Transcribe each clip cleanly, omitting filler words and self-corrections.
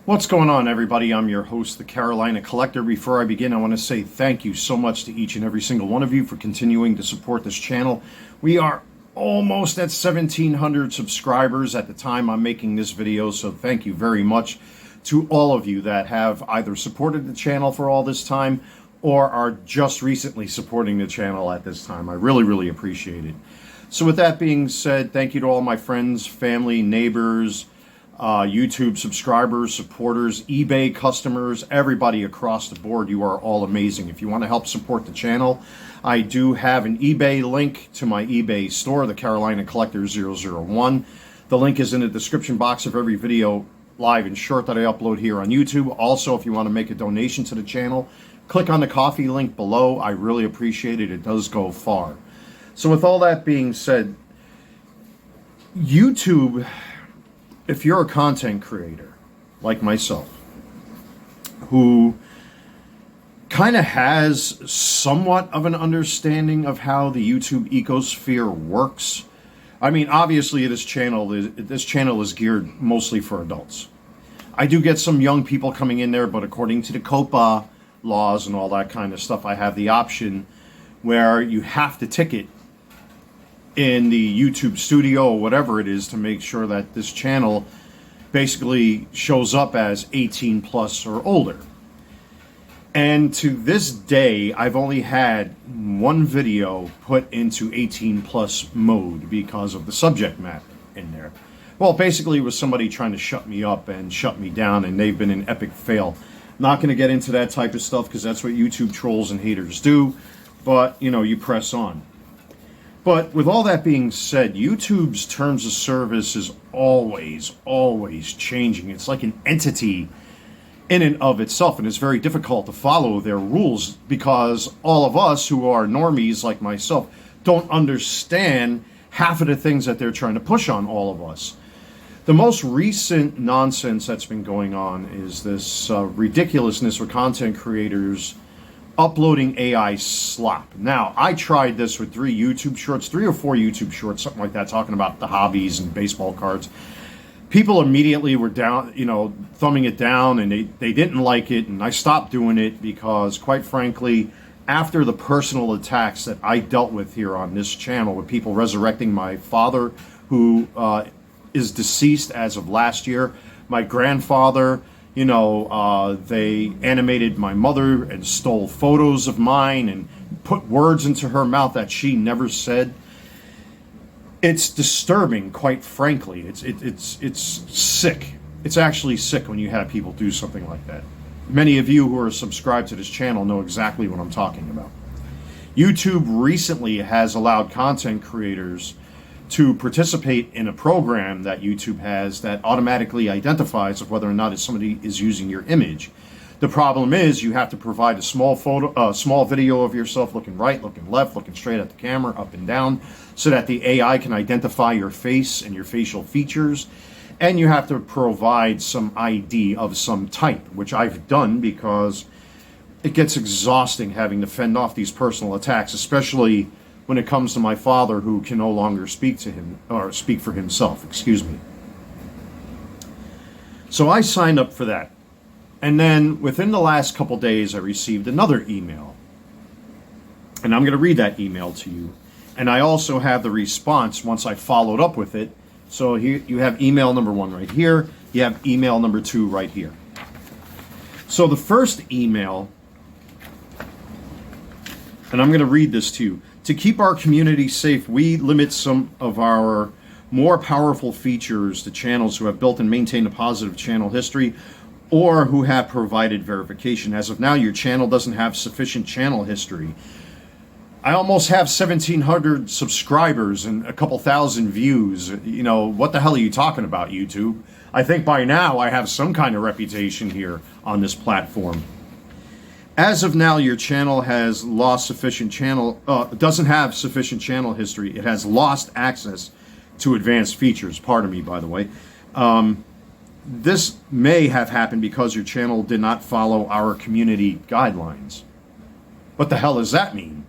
What's going on, everybody? I'm your host, the Carolina Collector. Before I begin, I want to say thank you so much to each and every single one of you for continuing to support this channel. We are almost at 1,700 subscribers at the time I'm making this video, so thank you very much to all of you that have either supported the channel for all this time or are just recently supporting the channel at this time. I really appreciate it. So with that being said, thank you to all my friends, family, neighbors, YouTube subscribers, supporters, eBay customers, everybody across the board. You are all amazing. If you want to help support the channel, I do have an eBay link to my eBay store, the Carolina Collector 001. The link is in the description box of every video, live and short, that I upload here on YouTube. Also, if you want to make a donation to the channel, click on the coffee link below. I really appreciate it. It does go far. So with all that being said, YouTube, if you're a content creator like myself, who kind of has somewhat of an understanding of how the YouTube ecosphere works, I mean, obviously this channel is geared mostly for adults. I do get some young people coming in there, but according to the COPPA laws and all that kind of stuff, I have the option where you have to ticket in the YouTube studio or whatever it is to make sure that this channel basically shows up as 18 plus or older. And to this day, I've only had one video put into 18 plus mode because of the subject matter in there. Well, basically it was somebody trying to shut me up and shut me down, and they've been an epic fail. Not going to get into that type of stuff because that's what YouTube trolls and haters do, but you know, you press on. But with all that being said, YouTube's terms of service is always changing. It's like an entity in and of itself, and it's very difficult to follow their rules because all of us who are normies like myself don't understand half of the things that they're trying to push on all of us. The most recent nonsense that's been going on is this ridiculousness with content creators uploading AI slop. Now, I tried this with 3 or 4 YouTube shorts, something like that, talking about the hobbies and baseball cards. People immediately were down, thumbing it down, and they didn't like it, and I stopped doing it because, quite frankly, after the personal attacks that I dealt with here on this channel, with people resurrecting my father, who is deceased as of last year, my grandfather, they animated my mother and stole photos of mine and put words into her mouth that she never said. It's disturbing, quite frankly. It's sick. It's actually sick when you have people do something like that. Many of you who are subscribed to this channel know exactly what I'm talking about. YouTube recently has allowed content creators to participate in a program that YouTube has that automatically identifies of whether or not somebody is using your image. The problem is you have to provide a small video of yourself looking right, looking left, looking straight at the camera, up and down, so that the AI can identify your face and your facial features. And you have to provide some ID of some type, which I've done because it gets exhausting having to fend off these personal attacks, especially when it comes to my father, who can no longer speak for himself, excuse me. So I signed up for that. And then within the last couple days, I received another email. And I'm going to read that email to you. And I also have the response once I followed up with it. So here you have email number 1 right here. You have email number 2 right here. So the first email, and I'm going to read this to you. To keep our community safe, we limit some of our more powerful features to channels who have built and maintained a positive channel history or who have provided verification. As of now, your channel doesn't have sufficient channel history. I almost have 1,700 subscribers and a couple thousand views. What the hell are you talking about, YouTube? I think by now I have some kind of reputation here on this platform. As of now, your channel has lost doesn't have sufficient channel history. It has lost access to advanced features. Pardon me, by the way. This may have happened because your channel did not follow our community guidelines. What the hell does that mean?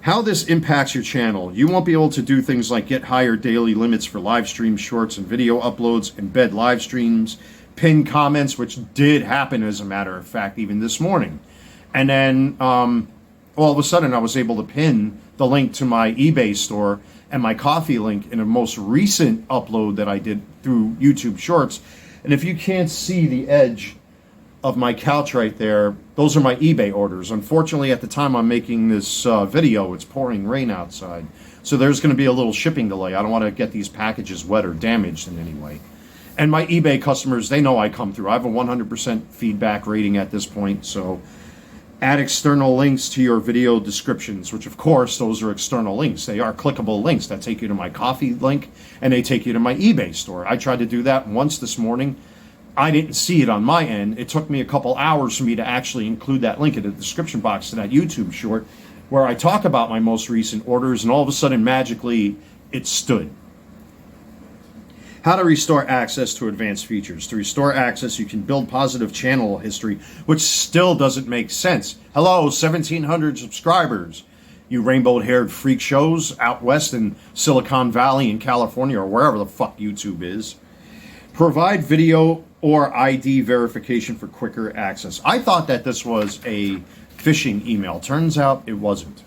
How this impacts your channel: you won't be able to do things like get higher daily limits for live stream shorts and video uploads, embed live streams, pinned comments, which did happen as a matter of fact, even this morning. And then all of a sudden I was able to pin the link to my eBay store and my coffee link in a most recent upload that I did through YouTube Shorts. And if you can't see the edge of my couch right there, those are my eBay orders. Unfortunately, at the time I'm making this video, it's pouring rain outside. So there's going to be a little shipping delay. I don't want to get these packages wet or damaged in any way. And my eBay customers, they know I come through. I have a 100% feedback rating at this point. So add external links to your video descriptions, which of course, those are external links. They are clickable links that take you to my coffee link and they take you to my eBay store. I tried to do that once this morning. I didn't see it on my end. It took me a couple hours for me to actually include that link in the description box to that YouTube short where I talk about my most recent orders, and all of a sudden, magically, it stood. How to restore access to advanced features. To restore access, you can build positive channel history, which still doesn't make sense. Hello, 1,700 subscribers. You rainbow-haired freak shows out west in Silicon Valley in California or wherever the fuck YouTube is. Provide video or ID verification for quicker access. I thought that this was a phishing email. Turns out it wasn't.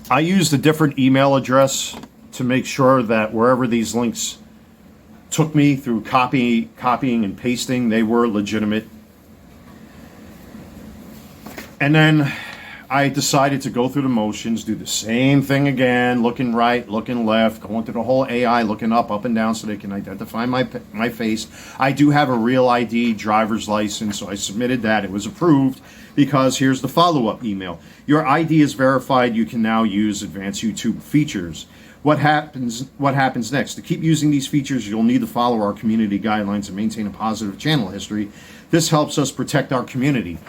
I used a different email address to make sure that wherever these links took me through copying and pasting, they were legitimate. And then I decided to go through the motions, do the same thing again, looking right, looking left, going through the whole AI, looking up and down so they can identify my face. I do have a real ID driver's license, so I submitted that. It was approved because here's the follow-up email. Your ID is verified. You can now use advanced YouTube features. What happens next? To keep using these features, you'll need to follow our community guidelines and maintain a positive channel history. This helps us protect our community.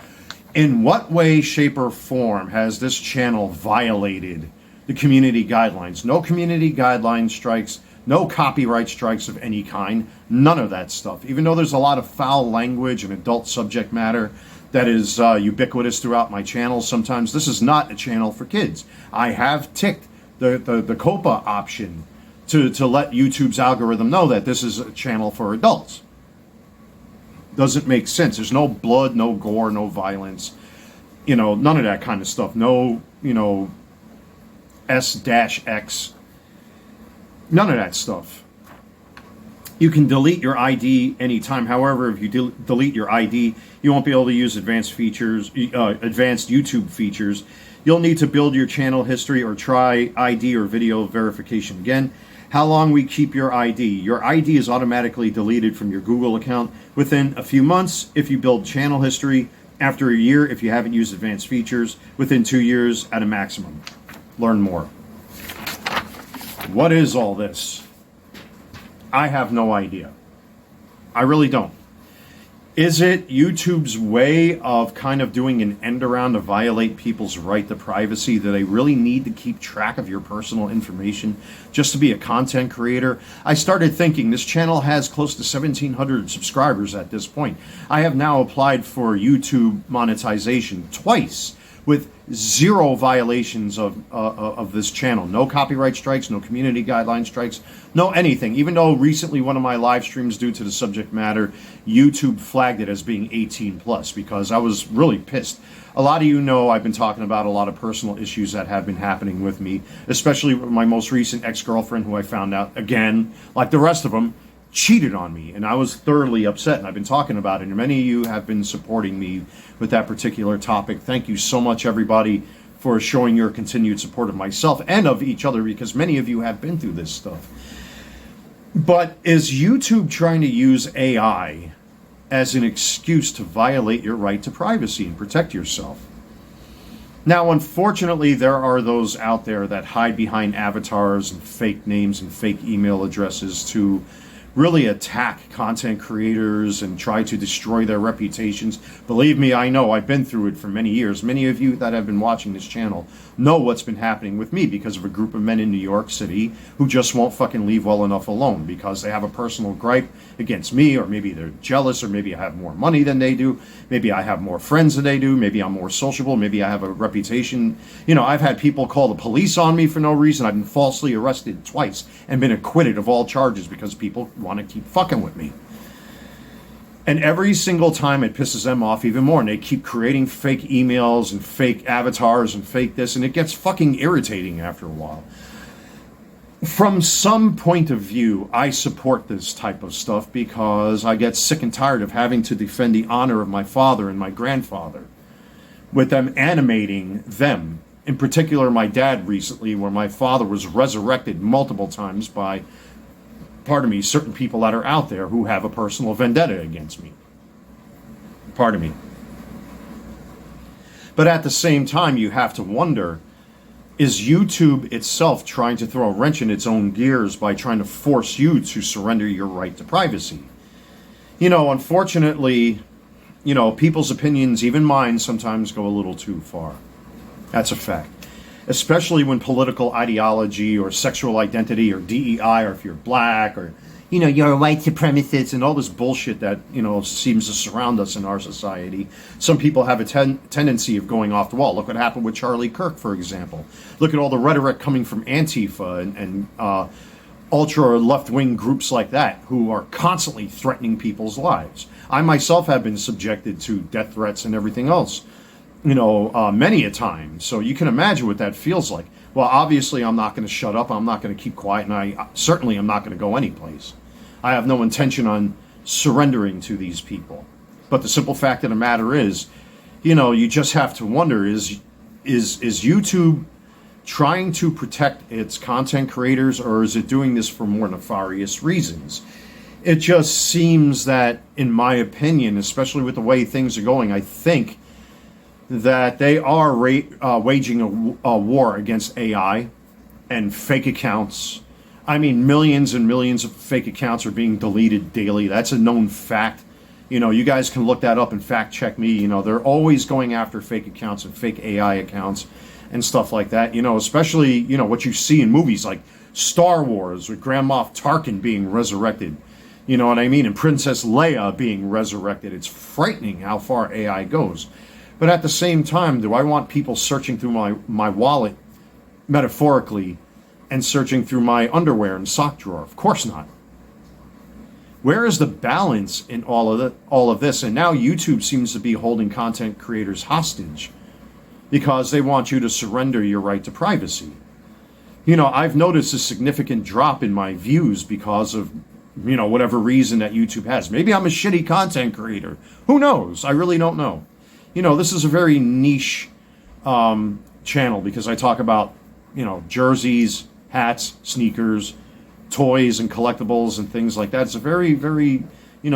In what way, shape, or form has this channel violated the community guidelines? No community guideline strikes, no copyright strikes of any kind, none of that stuff. Even though there's a lot of foul language and adult subject matter that is ubiquitous throughout my channel, sometimes this is not a channel for kids. I have ticked the COPA option to let YouTube's algorithm know that this is a channel for adults. Doesn't make sense. There's no blood, no gore, no violence, none of that kind of stuff. No, S-X, none of that stuff. You can delete your ID anytime. However, if you delete your ID, you won't be able to use advanced YouTube features. You'll need to build your channel history or try ID or video verification again. How long we keep your ID. Your ID is automatically deleted from your Google account within a few months if you build channel history, after a year if you haven't used advanced features, within 2 years at a maximum. Learn more. What is all this? I have no idea. I really don't. Is it YouTube's way of kind of doing an end around to violate people's right to privacy? Do they really need to keep track of your personal information just to be a content creator? I started thinking this channel has close to 1,700 subscribers at this point. I have now applied for YouTube monetization twice with zero violations of this channel. No copyright strikes, no community guideline strikes, no anything. Even though recently one of my live streams, due to the subject matter, YouTube flagged it as being 18 plus because I was really pissed. A lot of you know I've been talking about a lot of personal issues that have been happening with me, especially with my most recent ex-girlfriend, who I found out, again, like the rest of them, cheated on me, and I was thoroughly upset, and I've been talking about it, and many of you have been supporting me with that particular topic. Thank you so much, everybody, for showing your continued support of myself and of each other, because many of you have been through this stuff. But is YouTube trying to use AI as an excuse to violate your right to privacy and protect yourself? Now, unfortunately, there are those out there that hide behind avatars and fake names and fake email addresses to really attack content creators and try to destroy their reputations. Believe me, I know. I've been through it for many years. Many of you that have been watching this channel know what's been happening with me because of a group of men in New York City who just won't fucking leave well enough alone because they have a personal gripe against me, or maybe they're jealous, or maybe I have more money than they do. Maybe I have more friends than they do. Maybe I'm more sociable. Maybe I have a reputation. I've had people call the police on me for no reason. I've been falsely arrested twice and been acquitted of all charges because people want to keep fucking with me. And every single time it pisses them off even more. And they keep creating fake emails and fake avatars and fake this. And it gets fucking irritating after a while. From some point of view, I support this type of stuff because I get sick and tired of having to defend the honor of my father and my grandfather with them animating them. In particular, my dad recently, where my father was resurrected multiple times by, pardon me, certain people that are out there who have a personal vendetta against me. Pardon me. But at the same time, you have to wonder, is YouTube itself trying to throw a wrench in its own gears by trying to force you to surrender your right to privacy? Unfortunately, people's opinions, even mine, sometimes go a little too far. That's a fact. Especially when political ideology or sexual identity or DEI, or if you're black, or, you're a white supremacist and all this bullshit that, seems to surround us in our society. Some people have a tendency of going off the wall. Look what happened with Charlie Kirk, for example. Look at all the rhetoric coming from Antifa and ultra left-wing groups like that who are constantly threatening people's lives. I myself have been subjected to death threats and everything else, many a time. So you can imagine what that feels like. Well, obviously, I'm not going to shut up. I'm not going to keep quiet. And I certainly am not going to go anyplace. I have no intention on surrendering to these people. But the simple fact of the matter is, you just have to wonder, is YouTube trying to protect its content creators, or is it doing this for more nefarious reasons? It just seems that, in my opinion, especially with the way things are going, I think that they are waging a war against AI and fake accounts. I mean, millions and millions of fake accounts are being deleted daily. That's a known fact. You guys can look that up and fact check me. They're always going after fake accounts and fake AI accounts and stuff like that. Especially, what you see in movies like Star Wars with Grand Moff Tarkin being resurrected. You know what I mean? And Princess Leia being resurrected. It's frightening how far AI goes. But at the same time, do I want people searching through my wallet, metaphorically, and searching through my underwear and sock drawer? Of course not. Where is the balance in all of this? And now YouTube seems to be holding content creators hostage because they want you to surrender your right to privacy. I've noticed a significant drop in my views because of, whatever reason that YouTube has. Maybe I'm a shitty content creator. Who knows? I really don't know. This is a very niche channel because I talk about, jerseys, hats, sneakers, toys, and collectibles and things like that. It's a very, very,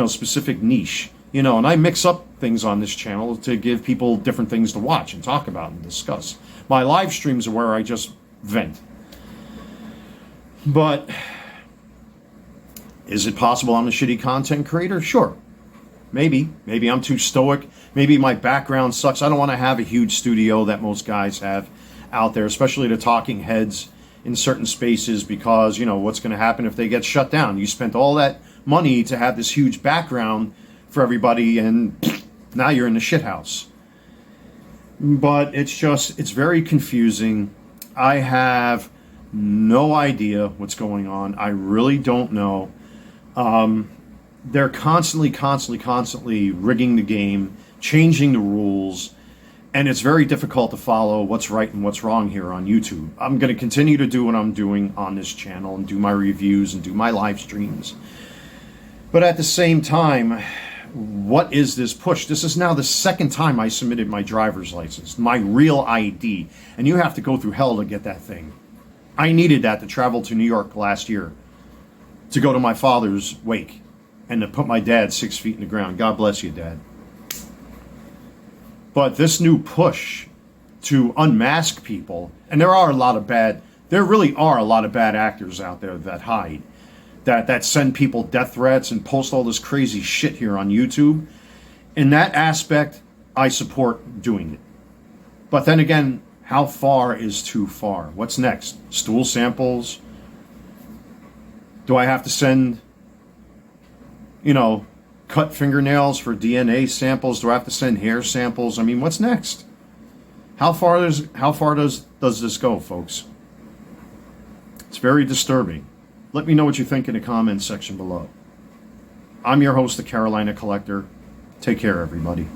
specific niche, and I mix up things on this channel to give people different things to watch and talk about and discuss. My live streams are where I just vent. But is it possible I'm a shitty content creator? Sure. Maybe I'm too stoic. Maybe my background sucks. I don't want to have a huge studio that most guys have out there, especially the talking heads in certain spaces, because, what's going to happen if they get shut down? You spent all that money to have this huge background for everybody, and now you're in the shithouse. But it's very confusing. I have no idea what's going on. I really don't know. They're constantly rigging the game, changing the rules, and it's very difficult to follow what's right and what's wrong here on YouTube. I'm going to continue to do what I'm doing on this channel and do my reviews and do my live streams. But at the same time, what is this push? This is now the second time I submitted my driver's license, my real ID, and you have to go through hell to get that thing. I needed that to travel to New York last year to go to my father's wake and to put my dad 6 feet in the ground. God bless you, Dad. But this new push to unmask people, and there really are a lot of bad actors out there that hide, that send people death threats and post all this crazy shit here on YouTube. In that aspect, I support doing it. But then again, how far is too far? What's next? Stool samples? Do I have to send, cut fingernails for DNA samples? Do I have to send hair samples? I mean, what's next? How far does this go, folks? It's very disturbing. Let me know what you think in the comments section below. I'm your host, the Carolina Collector. Take care, everybody.